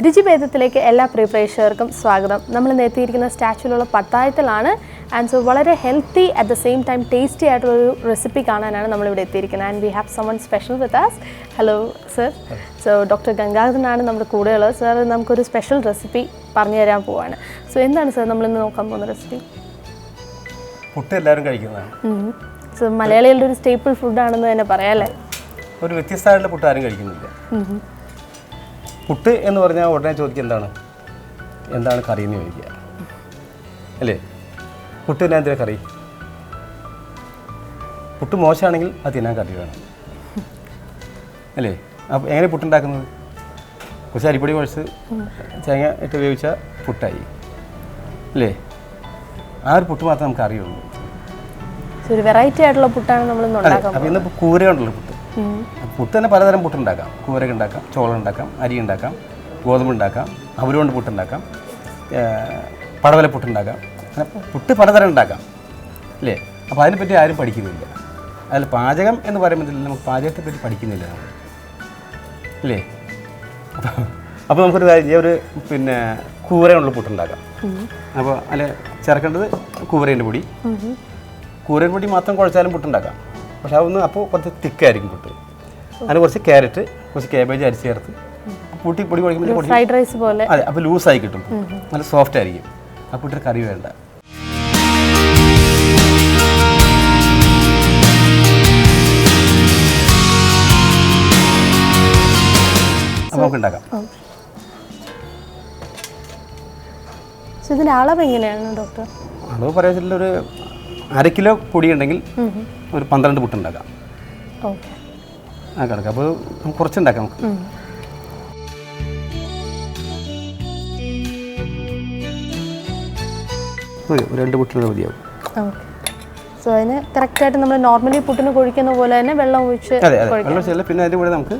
രുചിഭേദത്തിലേക്ക് എല്ലാ പ്രിയപ്രേക്ഷകർക്കും സ്വാഗതം. നമ്മൾ എത്തിയിരിക്കുന്ന സ്റ്റാച്യൂലുള്ള പത്തായത്തിലാണ്. ആൻഡ് സോ വളരെ healthy at the same time tasty ആയിട്ടുള്ളൊരു റെസിപ്പി കാണാനാണ് നമ്മളിവിടെ എത്തിയിരിക്കുന്നത്. And we have someone special with us. Hello sir. So doctor ഗംഗാധരനാണ് നമ്മുടെ കൂടെയുള്ളത്. സർ നമുക്കൊരു സ്പെഷ്യൽ റെസിപ്പി പറഞ്ഞു തരാൻ പോവാണ്. സോ എന്താണ് സർ നമ്മളിന്ന് നോക്കാൻ പോകുന്ന റെസിപ്പി? പുട്ട് എല്ലാവരും കഴിക്കുന്നതാണ്. സോ മലയാളികളുടെ ഒരു സ്റ്റേപ്പിൾ ഫുഡാണെന്ന് തന്നെ പറയാം അല്ലേ? ഒരു വ്യത്യസ്തമായിട്ടുള്ള പുട്ട് ആരും കഴിക്കുന്നില്ല. പുട്ട് എന്ന് പറഞ്ഞാൽ ഉടനെ ചോദിക്കുക എന്താണ് കറി എന്ന് ചോദിക്കുക അല്ലേ? പുട്ടിന് എന്തിനാ കറി? പുട്ട് മോശമാണെങ്കിൽ അത് തിന്നാൻ കറി വേണം അല്ലേ? അപ്പോൾ എങ്ങനെ പുട്ടുണ്ടാക്കുന്നത്? കുറച്ച് അരിപ്പൊടി കുഴച്ച് തേങ്ങ ഇട്ട് വേവിച്ചാൽ പുട്ടായി അല്ലേ? ആ ഒരു പുട്ട് മാത്രമേ നമുക്ക് അറിയുള്ളൂ. ഒരു വെറൈറ്റി ആയിട്ടുള്ള പുട്ടാണ് നമ്മൾ ഉണ്ടാക്കുന്നത്. അപ്പോൾ ഇന്നിപ്പോൾ കൂര കൊണ്ടുള്ള പുട്ട്. പുട്ട് തന്നെ പലതരം പുട്ടുണ്ടാക്കാം. കൂരക ഉണ്ടാക്കാം, ചോളം ഉണ്ടാക്കാം, അരി ഉണ്ടാക്കാം, ഗോതമ്പ് ഉണ്ടാക്കാം, അവരുകൊണ്ട് പുട്ടുണ്ടാക്കാം, പടവല പുട്ടുണ്ടാക്കാം. അങ്ങനെ പുട്ട് പലതരം ഉണ്ടാക്കാം അല്ലേ? അപ്പോൾ അതിനെപ്പറ്റി ആരും പഠിക്കുന്നില്ല. അതിൽ പാചകം എന്ന് പറയുമ്പോൾ നമുക്ക് പാചകത്തെ പറ്റി പഠിക്കുന്നില്ല നമ്മൾ അല്ലേ? അപ്പോൾ നമുക്കൊരു കാര്യം ഒരു കൂരയുള്ള പുട്ടുണ്ടാക്കാം. അപ്പോൾ അതിൽ ചേർക്കേണ്ടത് കൂരേൻ്റെ പൊടി. കൂരേൻ്റെ പൊടി മാത്രം കുഴച്ചാലും പുട്ടുണ്ടാക്കാം. പക്ഷെ അതൊന്ന് അപ്പോൾ കുറച്ച് തിക്കായിരിക്കും പുട്ട്. അതിന് കുറച്ച് ക്യാരറ്റ്, കുറച്ച് കാബേജ് അരിച്ച് ചേർത്ത് പൊടി കുഴക്കുമ്പോൾ ഫ്രൈഡ് റൈസ് പോലെ. അതെ, അപ്പോൾ ലൂസായി കിട്ടും, നല്ല സോഫ്റ്റ് ആയിരിക്കും. ആ പുട്ടിന് കറി വേണ്ട. അപ്പോൾ നമുക്ക് ഉണ്ടാക്കാം. ഇതിൻ്റെ അളവ് എങ്ങനെയാണ് ഡോക്ടർ? അളവ് പറയാൻ ഒരു 1/2 കിലോ പൊടി ഉണ്ടെങ്കിൽ ഒരു 12 പുട്ടുണ്ടാക്കാം. ഓക്കെ, ആ കിടക്കാം. അപ്പോൾ നമുക്ക് കുറച്ചുണ്ടാക്കാം. നമുക്ക് ഒരു 2 പുട്ടിന് മതിയാവും. ഓക്കെ. സോ അതിന് കറക്റ്റായിട്ട് നമ്മൾ നോർമലി പുട്ടിന് കൊഴിക്കുന്ന പോലെ തന്നെ വെള്ളം ഒഴിച്ച്. അതെ അതെ, വെള്ളം ഒഴിച്ചില്ല. പിന്നെ അതിൻ്റെ കൂടെ നമുക്ക്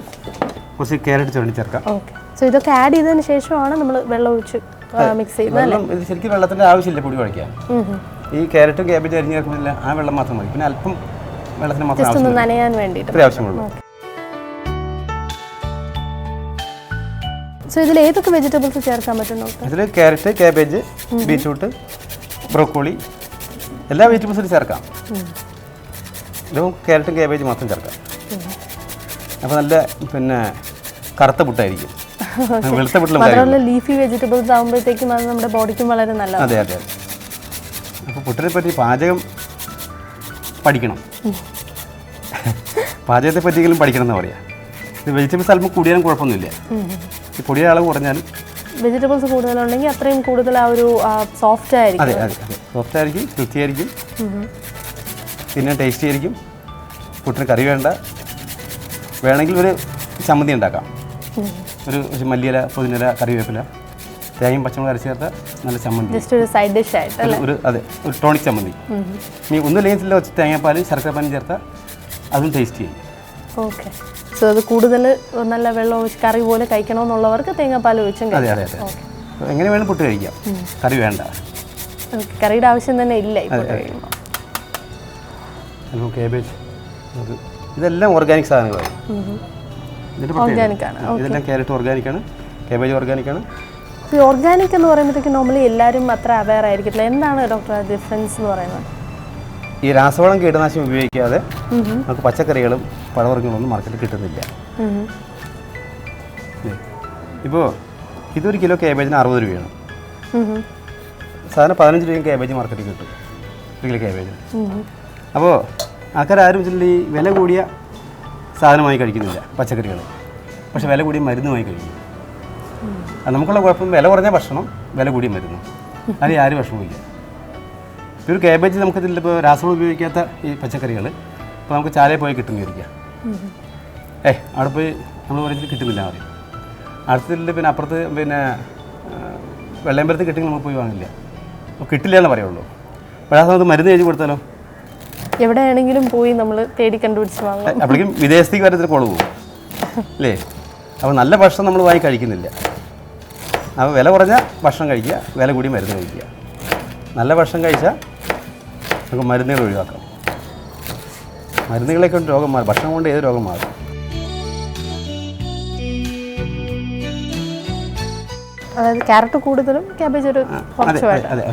കുറച്ച് ക്യാരറ്റ് ചുരണ്ടി ചേർക്കാം. ഓക്കെ. സോ ഇതൊക്കെ ആഡ് ചെയ്തതിന് ശേഷമാണ് നമ്മൾ വെള്ളം ഒഴിച്ച് മിക്സ് ചെയ്യുന്നത്. ഇത് ശരിക്കും വെള്ളത്തിൻ്റെ ആവശ്യമില്ല പൊടി കുഴയ്ക്കാൻ. ഈ ക്യാരറ്റും കാബേജ് അരിഞ്ഞ് ചേർക്കുന്നില്ല, ആ വെള്ളം മാത്രം മതി. പിന്നെ അല്പം വെള്ളത്തിന് മാത്രം നനയാൻ വേണ്ടിയിട്ട് ആവശ്യമുള്ളൂ. സോ ഇതിൽ ഏതൊക്കെ വെജിറ്റബിൾസ് ചേർക്കാൻ പറ്റും ഡോക്ടർ? ഇതിൽ ക്യാരറ്റ്, കാബേജ്, ബീറ്റ്റൂട്ട്, ബ്രോക്കോളി എല്ലാ വെജിറ്റബിൾസും ചേർക്കാം. ഇതും ക്യാരറ്റും കാബേജ് മാത്രം ചേർക്കാം. അപ്പോൾ നല്ല കറുത്ത പുട്ടായിരിക്കും. വെളുത്ത പുട്ടിലും ലീഫി വെജിറ്റബിൾസ് ആകുമ്പോഴത്തേക്കും അത് നമ്മുടെ ബോഡിക്കും വളരെ നല്ലതാണ്. അതെ അതെ. അപ്പോൾ പുട്ടിനെ പറ്റി പാചകം പഠിക്കണം. പാചകത്തെ പറ്റിയെങ്കിലും പഠിക്കണം എന്ന് പറയാം. വെജിറ്റബിൾസ് അല്പം കൂടിയാലും കുഴപ്പമൊന്നുമില്ല. ഈ പൊടിയുടെ അളവ് കുറഞ്ഞാലും വെജിറ്റബിൾസ് കൂടുതലുണ്ടെങ്കിൽ അത്രയും കൂടുതൽ ആ ഒരു സോഫ്റ്റ് ആയിരിക്കും. അതെ അതെ അതെ, സോഫ്റ്റ് ആയിരിക്കും, ഹെൽത്തി ആയിരിക്കും, പിന്നെ ടേസ്റ്റി ആയിരിക്കും. പുട്ടിന് കറി വേണമെങ്കിൽ ഒരു ചമ്മന്തി ഉണ്ടാക്കാം. ഒരു മല്ലിയില, പുതിനില, കറിവേപ്പില, തേങ്ങയും പച്ചമുളക് അരച്ച് ചേർത്ത നല്ല ചമ്മന്തി. ജസ്റ്റ് ഒരു സൈഡ് ഡിഷ് ആയിട്ട് അതെ, ഒരു ടോണിക് ചമ്മന്തി. ഇനി ഒന്നുമില്ലെങ്കിൽ വെച്ച് തേങ്ങാപ്പാൽ, ശർക്കരപ്പാനും ചേർത്താൽ അതും ടേസ്റ്റി ആയി. ഓക്കെ. സോ അത് കൂടുതൽ നല്ല വെള്ളം ഒഴിച്ച് കറി പോലെ കഴിക്കണമെന്നുള്ളവർക്ക് തേങ്ങാപ്പാൽ ഒഴിച്ചും. അതെ അതെ അതെ, എങ്ങനെ വേണം പുട്ട് കഴിക്കാം, കറി വേണ്ട. ഓക്കെ, കറിയുടെ ആവശ്യം തന്നെ ഇല്ല ഇപ്പോൾ കഴിയുമ്പോൾ. കേബേജ്, ഇതെല്ലാം ഓർഗാനിക് സാധനങ്ങളാണ്. ഓർഗാനിക്കാണ്. ഇതെല്ലാം ക്യാരറ്റ് ഓർഗാനിക്കാണ്, കാബേജ് ഓർഗാനിക്കാണ്. ഈ ഓർഗാനിക് എന്ന് പറയുമ്പോഴത്തേക്കും നോർമലി എല്ലാവരും അത്ര അവെയർ ആയിരിക്കില്ല. എന്താണ് ഡോക്ടർ ഡിഫറൻസ് എന്ന് പറയുന്നത്? ഈ രാസവളം, കീടനാശിനി ഉപയോഗിക്കാതെ നമുക്ക് പച്ചക്കറികളും പഴവർഗ്ഗങ്ങളൊന്നും മാർക്കറ്റിൽ കിട്ടുന്നില്ല. ഇപ്പോൾ ഇതൊരു കിലോ കാബേജിന് 60 രൂപയാണ്. സാധാരണ 15 രൂപയും കാബേജ് മാർക്കറ്റിൽ കിട്ടും, 1 കിലോ കാബേജിന്. അപ്പോൾ ആൾക്കാരും ഈ വില കൂടിയ സാധനമായി കഴിക്കുന്നില്ല പച്ചക്കറികൾ, പക്ഷെ വില കൂടിയ മരുന്നുമായി കഴിക്കും. അത് നമുക്കുള്ള കുഴപ്പം വില കുറഞ്ഞ ഭക്ഷണം, വില കൂടിയ മരുന്ന്, അത് ആരും വിഷമമില്ല. ഒരു കാബേജ് നമുക്കിതിലിപ്പോൾ രാസവളം ഉപയോഗിക്കാത്ത ഈ പച്ചക്കറികൾ ഇപ്പോൾ നമുക്ക് ചാലയിൽ പോയി കിട്ടുന്നതായിരിക്കാം. അവിടെ പോയി നമ്മൾ പറയുന്നത് കിട്ടുന്നില്ല പറയും. അടുത്തതിൽ പിന്നെ അപ്പുറത്ത് വെള്ളയമ്പലത്ത് കിട്ടിയെങ്കിൽ നമുക്ക് പോയി വാങ്ങില്ല, അപ്പോൾ കിട്ടില്ല എന്ന് പറയുള്ളൂ. അപ്പോൾ ആ സമയത്ത് മരുന്ന് എഴുതി കൊടുത്താലോ, എവിടെയാണെങ്കിലും പോയി നമ്മൾ തേടി കണ്ടുപിടിച്ച് വാങ്ങും. അപ്പോഴേക്കും വിദേശത്തേക്ക് വരത്തിൽ കുളവ് പോകും അല്ലേ? അപ്പോൾ നല്ല ഭക്ഷണം നമ്മൾ വാങ്ങി കഴിക്കുന്നില്ല. അപ്പോൾ വില കുറഞ്ഞ ഭക്ഷണം കഴിക്കുക, വില കൂടി മരുന്ന് കഴിക്കുക. നല്ല ഭക്ഷണം കഴിച്ചാൽ നമുക്ക് മരുന്നുകൾ ഒഴിവാക്കാം. മരുന്നുകളെ കൊണ്ട് രോഗം മാറും, ഭക്ഷണം കൊണ്ട് ഏത് രോഗം മാറും. അതായത് ക്യാരറ്റ് കൂടുതലും ക്യാബേജ് ഒരു അതെ അതെ.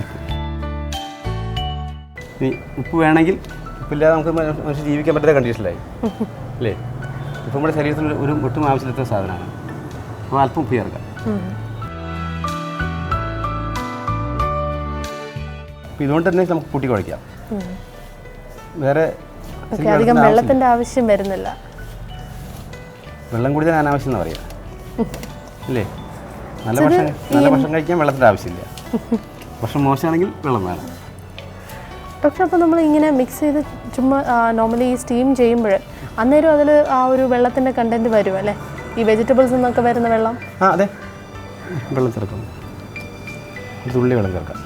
ഇനി ഉപ്പ് വേണമെങ്കിൽ ഉപ്പില്ലാതെ നമുക്ക് മനുഷ്യൻ ജീവിക്കാൻ പറ്റാത്ത കണ്ടീഷനിലായി അല്ലേ. ഇപ്പം നമ്മുടെ ശരീരത്തിൽ ഒരു ഒട്ടും ആവശ്യമില്ലാത്ത സാധനമാണ്. അപ്പോൾ അല്പം ഉപ്പ് ചേർക്കാം. അപ്പോൾ ഇതുകൊണ്ട് തന്നെ നമുക്ക് കൂട്ടി കുഴയ്ക്കാം. വേറെ അധികം വെള്ളത്തിൻ്റെ ആവശ്യം വരുന്നില്ല. വെള്ളം കുടിക്കാൻ അനാവശ്യം എന്ന് പറയാം അല്ലേ. നല്ല ഭക്ഷണം കഴിക്കാൻ വെള്ളത്തിൻ്റെ ആവശ്യമില്ല. ഭക്ഷണം മോശമാണെങ്കിൽ വെള്ളം വേണം. ഡോക്ടർ, അപ്പോൾ നമ്മൾ ഇങ്ങനെ മിക്സ് ചെയ്ത് ചുമ്മാ നോർമലി സ്റ്റീം ചെയ്യുമ്പോൾ അന്നേരം അതിൽ ആ ഒരു വെള്ളത്തിൻ്റെ കണ്ടൻറ്റ് വരും അല്ലേ, ഈ വെജിറ്റബിൾസ് നിന്നൊക്കെ വരുന്ന വെള്ളം? അതെ, വെള്ളം ചേർക്കാം. തുള്ളി വെള്ളം ചേർക്കാം.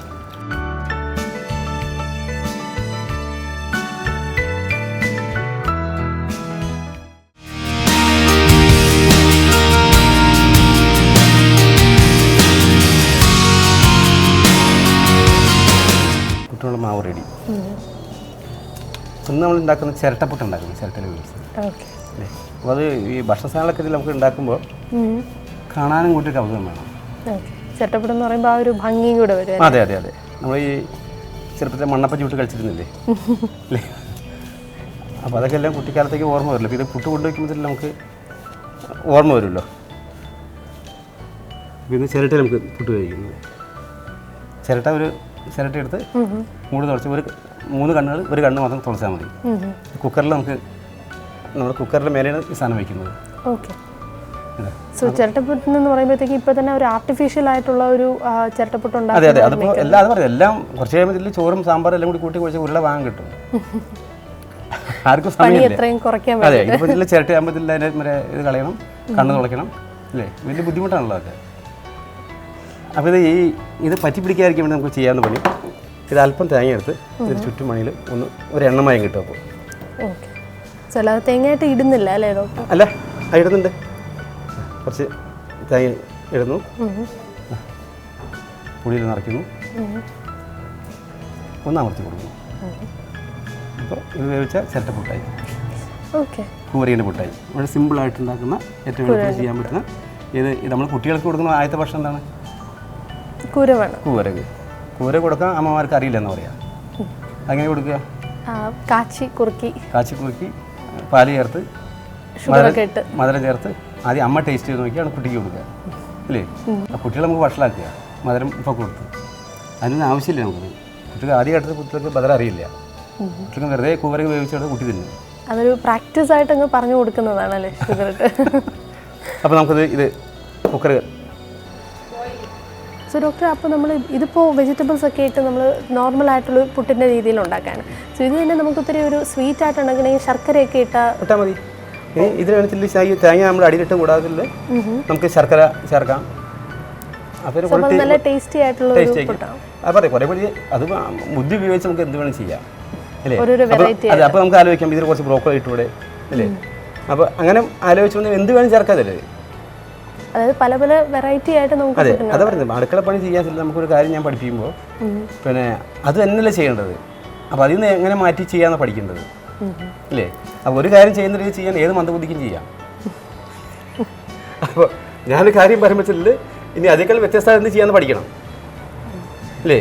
കുട്ടികളുടെ മാവ് റെഡി. ഇന്ന് നമ്മൾ ഉണ്ടാക്കുന്ന ചിരട്ടപ്പുട്ട് ഉണ്ടാക്കുന്നു, ചിരട്ടയിൽ ഉപയോഗിച്ച്. അപ്പോൾ അത് ഈ ഭക്ഷണ സാധനങ്ങളൊക്കെ നമുക്ക് ഉണ്ടാക്കുമ്പോൾ കാണാനും കൂട്ടി കൗതുകം വേണം. ചിരട്ടപ്പുട്ട് എന്ന് പറയുമ്പോൾ ആ ഒരു ഭംഗിയും കൂടെ വരും. അതെ അതെ അതെ. നമ്മൾ ഈ ചെറുപ്പത്തിൽ മണ്ണപ്പ ചൂട്ട് കളിച്ചിരുന്നില്ലേ അല്ലേ. അപ്പോൾ അതൊക്കെ എല്ലാം കുട്ടിക്കാലത്തേക്ക് ഓർമ്മ വരില്ല. അപ്പോൾ ഇത് പുട്ട് കൊണ്ടുവയ്ക്കുമ്പോഴത്തേക്കും നമുക്ക് ഓർമ്മ വരുമല്ലോ. പിന്നെ ചിരട്ട നമുക്ക് പുട്ട് കഴിക്കുന്നത്. ചിരട്ട എടുത്ത് മൂട് തുളച്ച് 3 കണ്ണുകൾ, ഒരു കണ്ണ് മാത്രം തുളച്ചാൽ മതി. കുക്കറിൽ നമ്മൾ കുക്കറിൻ്റെ മേലെയാണ് ഈ സാധനം വയ്ക്കുന്നത്. ഓക്കെ. സോ ചിരട്ടപ്പുട്ട് എന്ന് പറയുമ്പോഴത്തേക്ക് ഇപ്പോൾ തന്നെ ഒരു ആർട്ടിഫിഷ്യൽ ആയിട്ടുള്ള ഒരു ചിരട്ടപ്പുട്ട് ഉണ്ടാകും. അതെ അതെ. അതിപ്പോൾ അത് പറയാം, എല്ലാം കുറച്ച് കഴിയുമ്പോൾ ചോറും സാമ്പാറും എല്ലാം കൂടി കൂട്ടി കുഴിച്ച് ഉരുള വാങ്ങാൻ കിട്ടും. ആർക്കും സമയമില്ല. അതെ, ഇപ്പോൾ ഇതിൽ ചിരട്ടയാകുമ്പോൾ ഇതിൽ അതിൻ്റെ ഇത് കളയണം, കണ്ണ് തുളയ്ക്കണം അല്ലേ. വലിയ ബുദ്ധിമുട്ടാണല്ലോ അതൊക്കെ. അപ്പോൾ ഇത് പറ്റി പിടിക്കാതിരിക്കാൻ വേണ്ടി നമുക്ക് ചെയ്യാവുന്ന പണി, ഇത് അല്പം തേങ്ങ എടുത്ത് ഇതിന് ചുറ്റുമണിയിൽ ഒരു എണ്ണമയം കിട്ടും. അപ്പോൾ ഓക്കെ. ചില തേങ്ങയായിട്ട് ഇടുന്നില്ല അല്ലേ ഡോക്ടർ? അല്ല, ഇടുന്നുണ്ട്. കുറച്ച് തേങ്ങ ഇടുന്നു, പുളിയിൽ നിറയ്ക്കുന്നു, ഒന്ന് അമർത്തി കൊടുക്കുന്നു. അപ്പോൾ ഇത് വേവിച്ച ചിരട്ടപ്പുട്ടായി. ഓക്കെ. കൂവരേൻ്റെ പുട്ടായി. വളരെ സിമ്പിളായിട്ട് ഉണ്ടാക്കുന്ന, ഏറ്റവും എളുപ്പത്തിൽ ചെയ്യാൻ പറ്റുന്ന ഇത് നമ്മൾ കുട്ടികൾക്ക് കൊടുക്കുന്ന ആദ്യത്തെ ഭക്ഷണം എന്താണ്? കൂര കൊടുക്കാൻ അമ്മമാർക്ക് അറിയില്ലെന്ന് പറയാം. അങ്ങനെ കൊടുക്കുക, കാച്ചി കുറുക്കി പാല് ചേർത്ത് മധുരം ചേർത്ത് ആദ്യം അമ്മ ടേസ്റ്റ് ചെയ്ത് നോക്കിയാണ് കുട്ടിക്ക് കൊടുക്കുക അല്ലേ. ആ കുട്ടികളെ നമുക്ക് വഷളാക്കുക, മധുരം ഇപ്പോൾ കൊടുത്ത്. അതിനൊന്നും ആവശ്യമില്ല നമുക്ക്. കുട്ടികൾ ആദ്യഘട്ടത്തിൽ കുട്ടികൾക്ക് മധുരം അറിയില്ല. കുട്ടികൾക്ക് വെറുതെ കൂര വേവിച്ചെടുത്ത് കുട്ടി തിന്നും. അതൊരു പ്രാക്ടീസ് ആയിട്ട് അങ്ങ് പറഞ്ഞു കൊടുക്കുന്നതാണല്ലേ ഷുഗർ ഇട്ട്. അപ്പോൾ നമുക്കത് ഇത് കുക്കർ. സോ ഡോക്ടർ, അപ്പോൾ നമ്മൾ ഇതിപ്പോൾ വെജിറ്റബിൾസ് ഒക്കെ ഇട്ട് നമ്മൾ നോർമലായിട്ടുള്ള പുട്ടിൻ്റെ രീതിയിൽ ഉണ്ടാക്കുകയാണ്. സോ ഇത് തന്നെ നമുക്ക് ഒത്തിരി ഒരു സ്വീറ്റ് ആയിട്ട് ഉണ്ടാക്കണമെങ്കിൽ ശർക്കരയൊക്കെ ഇട്ടാൽ മതി. ഇതിനാണെങ്കിൽ തേങ്ങ നമ്മൾ അടിയിലിട്ട് കൂടാതെ നമുക്ക് ശർക്കര ചേർക്കാം. അപ്പോൾ നല്ല ടേസ്റ്റി ആയിട്ടുള്ള അത് ബുദ്ധി ഉപയോഗിച്ച് നമുക്ക് എന്ത് വേണം ചെയ്യാം അല്ലേ. അതെ, അപ്പോൾ നമുക്ക് ആലോചിക്കാം ഇതിൽ കുറച്ച് ബ്രോക്കോളി ഇട്ടൂടെ അല്ലേ. അപ്പോൾ അങ്ങനെ ആലോചിച്ചുകൊണ്ട് എന്ത് വേണം ചേർക്കാതല്ലേ. അതായത് പല പല വെറൈറ്റി ആയിട്ട് നമുക്ക്. അതെ, അതാ പറയുന്നത്. അടുക്കള പണി ചെയ്യാൻ നമുക്കൊരു കാര്യം ഞാൻ പഠിപ്പിക്കുമ്പോൾ പിന്നെ അത് തന്നെയല്ലേ ചെയ്യേണ്ടത്. അപ്പോൾ അതിൽ നിന്ന് എങ്ങനെ മാറ്റി ചെയ്യാമെന്ന് പഠിക്കേണ്ടത് അല്ലേ. അപ്പോൾ ഒരു കാര്യം ചെയ്യുന്ന രീതി ചെയ്യാൻ ഏത് മന്ദബുദ്ധിക്കും ചെയ്യാം. അപ്പോൾ ഞാനൊരു കാര്യം പറയുമ്പോൾ ഇനി അതേക്കാൾ വ്യത്യസ്തത എന്ത് ചെയ്യാമെന്ന് പഠിക്കണം അല്ലേ.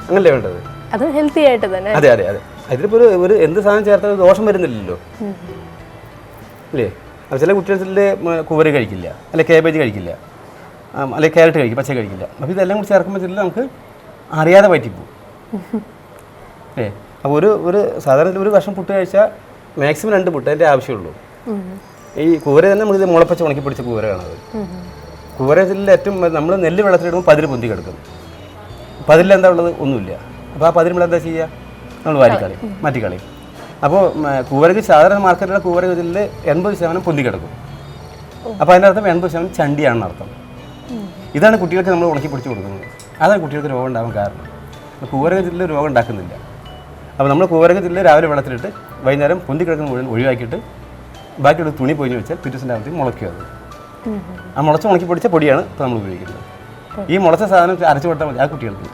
അങ്ങനല്ലേ വേണ്ടത്. അത് ഹെൽത്തി ആയിട്ട് തന്നെ. അതെ അതെ അതെ. അതിലിപ്പോൾ ഒരു എന്ത് സാധനം ചേർത്താൽ ദോഷം വരുന്നില്ലല്ലോ അല്ലേ. അപ്പോൾ ചില കുട്ടികളിൽ കൂവര കഴിക്കില്ല, അല്ലെ കേബേജ് കഴിക്കില്ല, അല്ലെങ്കിൽ ക്യാരറ്റ് കഴിക്കും, പച്ച കഴിക്കില്ല. അപ്പോൾ ഇതെല്ലാം കൂടി ചേർക്കുമ്പോൾ നമുക്ക് അറിയാതെ പറ്റിപ്പോവും അല്ലേ. അപ്പോൾ ഒരു സാധാരണ ഒരു കഷ്ണം പുട്ട് കഴിച്ചാൽ മാക്സിമം 2 പുട്ട് അതിൻ്റെ ആവശ്യമുള്ളൂ. ഈ കൂവര തന്നെ നമുക്കിത് മുളപ്പച്ച ഉണക്കി പിടിച്ച കൂവര കാണുന്നത്. കൂവരത്തിൽ ഏറ്റവും നമ്മൾ നെല്ല് വെള്ളത്തിലിടുമ്പോൾ പതിര് പൊന്തി കിടക്കും. പതിരിൽ എന്താ ഉള്ളത്? ഒന്നുമില്ല. അപ്പോൾ ആ പതിര് എന്താ ചെയ്യുക? നമ്മൾ മാറ്റിക്കളയും. അപ്പോൾ കൂവരക്ക് സാധാരണ മാർക്കറ്റിലെ കൂവര ഇതിൽ 80% പൊന്തി കിടക്കും. അപ്പോൾ അതിൻ്റെ അർത്ഥം 80% ചണ്ടിയാണെന്ന് അർത്ഥം. ഇതാണ് കുട്ടികൾക്ക് നമ്മൾ ഉണക്കി പിടിച്ച് കൊടുക്കുന്നത്. അതാണ് കുട്ടികൾക്ക് രോഗം ഉണ്ടാകാൻ കാരണം. കൂവരകത്തിൽ രോഗം ഉണ്ടാക്കുന്നില്ല. അപ്പോൾ നമ്മൾ കൂവരകത്തിൽ രാവിലെ വെള്ളത്തിലിട്ട് വൈകുന്നേരം പൊന്തി കിടക്കുന്ന മുഴുവൻ ഒഴിവാക്കിയിട്ട് ബാക്കിയുള്ള തുണി പൊഴിഞ്ഞ് വെച്ചാൽ പിറ്റേസിൻ്റെ അകത്തേക്ക് മുളയ്ക്കും. അത് ആ മുളച്ച് ഉണക്കി പൊടിച്ച പൊടിയാണ് ഇപ്പോൾ നമ്മൾ ഉപയോഗിക്കുന്നത്. ഈ മുളച്ച സാധനം അരച്ചു കൊടുത്താൽ മതി. ആ കുട്ടികൾക്ക്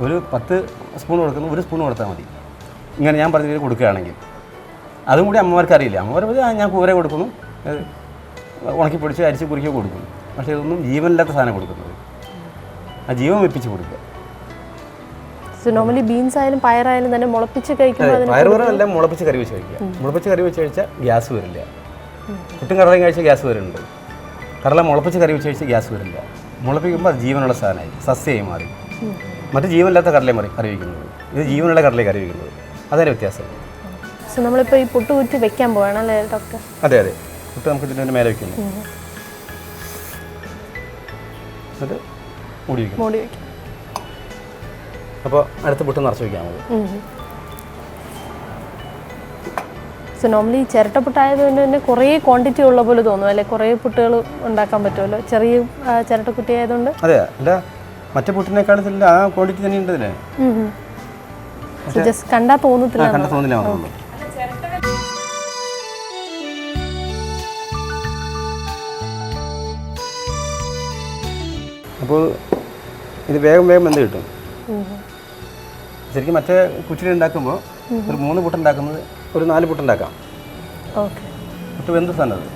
ഒരു 10 സ്പൂൺ കൊടുക്കുന്നു, 1 സ്പൂൺ കൊടുത്താൽ മതി. ഇങ്ങനെ ഞാൻ പറഞ്ഞ രീതിയിൽ കൊടുക്കുകയാണെങ്കിൽ അതും കൂടി അമ്മമാർക്ക് അറിയില്ല. അമ്മമാർ ഞാൻ കൂവര കൊടുക്കുന്നു, ഉണക്കി പൊടിച്ച് അരിച്ച് കുറിക്കുക കൊടുക്കുന്നു. പക്ഷേ ഇതൊന്നും ജീവനില്ലാത്ത സാധനം കൊടുക്കുന്നത്. ആ ജീവൻ വെപ്പിച്ച് കൊടുക്കുക. നോർമലി ബീൻസ് ആയാലും പയറായാലും തന്നെ മുളപ്പിച്ച് കഴിക്കുമ്പോൾ പയറുപറല്ല, മുളപ്പിച്ച് കറി വെച്ച് കഴിക്കുക. മുളപ്പിച്ച് കറി വെച്ച് കഴിച്ചാൽ ഗ്യാസ് വരില്ല. പുട്ടും കടലയും കഴിച്ചാൽ ഗ്യാസ് വരുന്നുണ്ട്. കടല മുളപ്പിച്ച് കറി വെച്ച് കഴിച്ചാൽ ഗ്യാസ് വരില്ല. മുളപ്പിക്കുമ്പോൾ അത് ജീവനുള്ള സാധനമായി സസ്യമായി മാറി. മറ്റ് ജീവനില്ലാത്ത കടലയെ കറി വയ്ക്കുന്നത്, ഇത് ജീവനുള്ള കടലയെ കറി വയ്ക്കുന്നത്, അതന്നെ വ്യത്യാസം. സോ നമ്മളിപ്പോൾ ഈ പുട്ട് കുറ്റി വെക്കാൻ പോവാണ് അല്ലേ ഡോക്ടർ? അതെ അതെ, പുട്ട് നമുക്ക് ഇതിൻ്റെ മേലെ വയ്ക്കുന്നു, എന്നിട്ട് മൂടി വയ്ക്കും. അപ്പോൾ അടുത്ത പുട്ട് നിറച്ച് വയ്ക്കാൻ മതി. സോ നോർമലി ചിരട്ടപ്പുട്ടായതുകൊണ്ട് തന്നെ കുറേ ക്വാണ്ടിറ്റി ഉള്ള പോലെ തോന്നും അല്ലേ? കുറേ പുട്ടുകൾ ഉണ്ടാക്കാൻ പറ്റുമല്ലോ ചെറിയ ചിരട്ടക്കുറ്റി ആയതുകൊണ്ട്. അതെ, അല്ല മറ്റേ പുട്ടിനേക്കാളും ആ ക്വാണ്ടിറ്റി തന്നെ ഉണ്ട് ഇതിന്. ജസ്റ്റ് കണ്ടാൽ തോന്നത്തില്ല. മാത്രമേ. അപ്പോൾ ഇത് വേഗം വെന്ത് കിട്ടും. ശരിക്കും മറ്റേ കുറ്റിയിൽ ഉണ്ടാക്കുമ്പോൾ ഒരു 3 പുട്ടുണ്ടാക്കുന്നത് ഒരു 4 പുട്ടുണ്ടാക്കാം. പുട്ട് വെന്ത സാധനം അത്.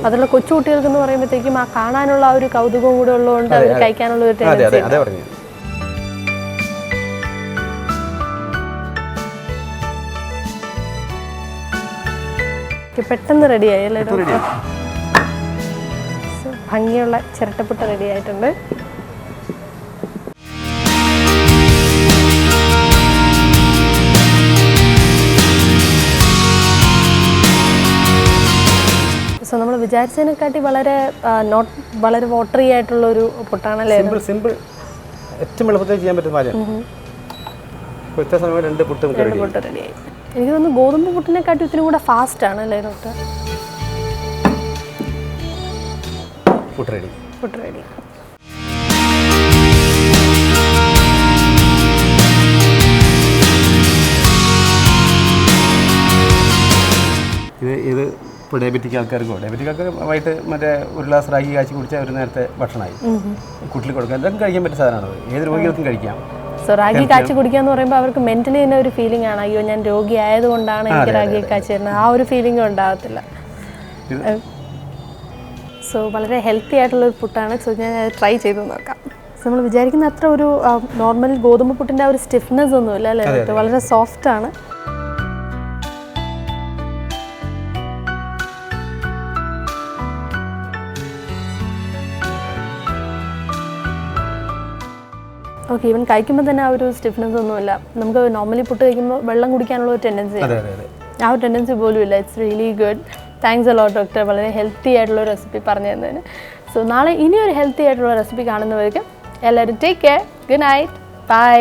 അതുള്ള കൊച്ചു കുട്ടികൾക്ക് എന്ന് പറയുമ്പോഴത്തേക്കും ആ കാണാനുള്ള ആ ഒരു കൗതുകവും കൂടെ ഉള്ളതുകൊണ്ട് അവർ കഴിക്കാനുള്ള ഒരു ടെൻഡൻസി. അതെ പറഞ്ഞു. പെട്ടെന്ന് റെഡിയായി അല്ലേ? ഭംഗിയുള്ള ചിരട്ടപ്പുട്ട് റെഡി ആയിട്ടുണ്ട്. സോ നമ്മൾ വിചാരിച്ചതിനെക്കാട്ടി വളരെ വാട്ടറി ആയിട്ടുള്ള ഒരു പുട്ടാണല്ലേ? സിമ്പിൾ, ഏറ്റവും എളുപ്പത്തിൽ ചെയ്യാൻ പറ്റുന്ന കാര്യം. സമയം 2 പുട്ട് റെഡിയായി. എനിക്ക് തോന്നുന്നു ഗോതമ്പ് പുട്ടിനെക്കാട്ടി ഇത്തിരി കൂടെ ഫാസ്റ്റ് ആണ് അല്ലേ ഡോക്ടർ? പുട്ട് റെഡി. ഇത് ഇപ്പോൾ ഡയബറ്റിക് ആൾക്കാർക്ക് വൈകിട്ട് മറ്റേ ഒരു ഗ്ലാസ് റാഗി കാച്ചി കുടിച്ചാൽ ഒരു നേരത്തെ ഭക്ഷണമായി. കുട്ടികൾ കൊടുക്കാൻ ഇതൊക്കെ കഴിക്കാൻ പറ്റിയ സാധനമാണ്. ഏത് രോഗികൾക്കും കഴിക്കാം. സോ റാഗി കാച്ചി കുടിക്കുക എന്ന് പറയുമ്പോൾ അവർക്ക് മെന്റലി തന്നെ ഒരു ഫീലിംഗ് ആണ്, അയ്യോ ഞാൻ രോഗി ആയതുകൊണ്ടാണ് എനിക്ക് റാഗി കാച്ചി തരുന്നത്, ആ ഒരു ഫീലിംഗ് ഉണ്ടാകത്തില്ല. സോ വളരെ ഹെൽത്തി ആയിട്ടുള്ളൊരു പുട്ടാണ്. സോ ഞാൻ ട്രൈ ചെയ്ത് നോക്കാം. സോ നമ്മൾ വിചാരിക്കുന്ന അത്ര ഒരു നോർമൽ ഗോതമ്പ് പുട്ടിൻ്റെ ആ ഒരു സ്റ്റിഫ്നെസ് ഒന്നുമില്ല അല്ലേ? വളരെ സോഫ്റ്റ് ആണ്. ഓക്കെ, ഈവൻ കഴിക്കുമ്പോൾ തന്നെ ആ ഒരു സ്റ്റിഫ്നെസ് ഒന്നുമില്ല. നമുക്ക് നോർമലി പുട്ട് കഴിക്കുമ്പോൾ വെള്ളം കുടിക്കാനുള്ള ഒരു ടെൻഡൻസി, ആ ഒരു ടെൻഡൻസി പോലും ഇല്ല. It's really good. Thanks a lot doctor, വളരെ ഹെൽത്തി ആയിട്ടുള്ള റെസിപ്പി പറഞ്ഞു തന്നതിന്. സോ നാളെ ഇനിയൊരു ഹെൽത്തി ആയിട്ടുള്ള റെസിപ്പി കാണുന്നവർക്ക് എല്ലാവരും take care. Good night. By.